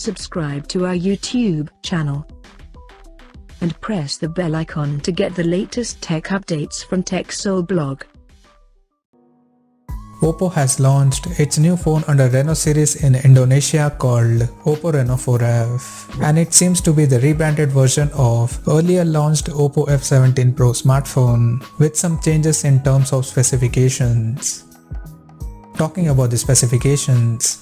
subscribe to our YouTube channel and press the bell icon to get the latest tech updates from TechSole Blog. Oppo has launched its new phone under Reno series in Indonesia called Oppo Reno4 F, and it seems to be the rebranded version of earlier launched Oppo F17 Pro smartphone with some changes in terms of specifications. Talking about the specifications,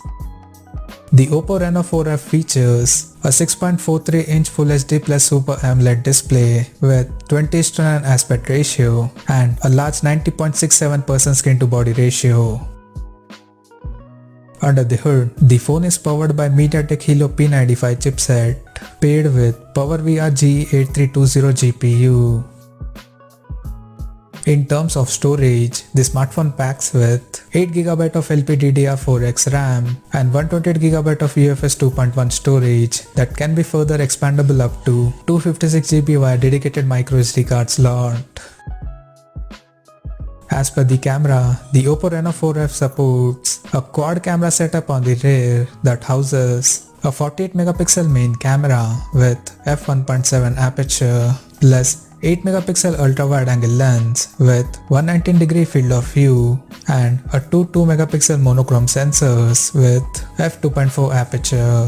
the Oppo Reno4 F features a 6.43-inch Full HD Plus Super AMOLED display with 20:9 aspect ratio and a large 90.67% skin-to-body ratio. Under the hood, the phone is powered by MediaTek Helio P95 chipset paired with PowerVR GE8320 GPU. In terms of storage, the smartphone packs with 8GB of LPDDR4X RAM and 128GB of UFS 2.1 storage that can be further expandable up to 256GB via dedicated microSD card slot. As per the camera, the Oppo Reno4 F supports a quad camera setup on the rear that houses a 48MP main camera with f1.7 aperture plus 8MP ultra-wide angle lens with 119° field of view and a 2MP monochrome sensors with f2.4 aperture.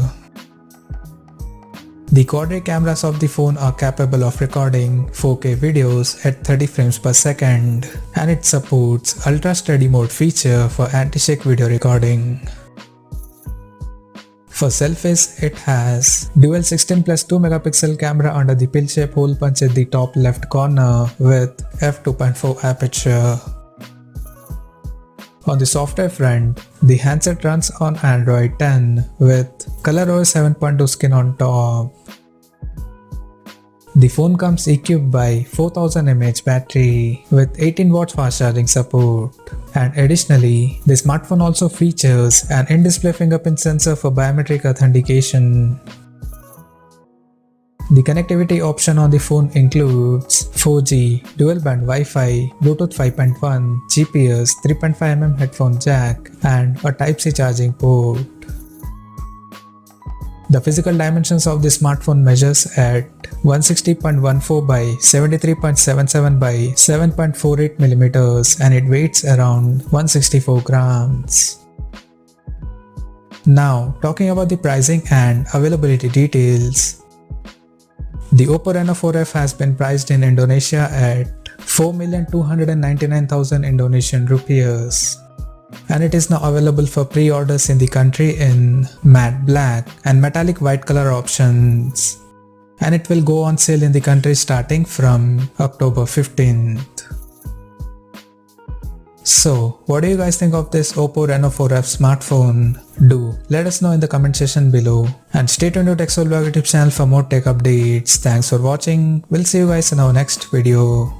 The quad-ray cameras of the phone are capable of recording 4K videos at 30 frames per second, and it supports ultra steady mode feature for anti-shake video recording. For selfies, it has dual 16+2MP camera under the pill-shaped hole punch at the top left corner with f2.4 aperture. On the software front, the handset runs on Android 10 with ColorOS 7.2 skin on top. The phone comes equipped by 4000 mAh battery with 18 watts fast charging support, and additionally, the smartphone also features an in-display fingerprint sensor for biometric authentication. The connectivity option on the phone includes 4G, dual-band Wi-Fi, Bluetooth 5.1, GPS, 3.5mm headphone jack, and a Type-C charging port. The physical dimensions of the smartphone measures at 160.14 by 73.77 by 7.48mm and it weighs around 164 grams. Now, talking about the pricing and availability details. The Oppo Reno4 F has been priced in Indonesia at 4,299,000 Indonesian rupees. And it is now available for pre-orders in the country in matte black and metallic white color options, and it will go on sale in the country starting from October 15th. So, what do you guys think of this Oppo Reno4 F smartphone? Do let us know in the comment section below, and stay tuned to TechSole Blog YouTube channel for more tech updates. Thanks for watching. We'll see you guys in our next video.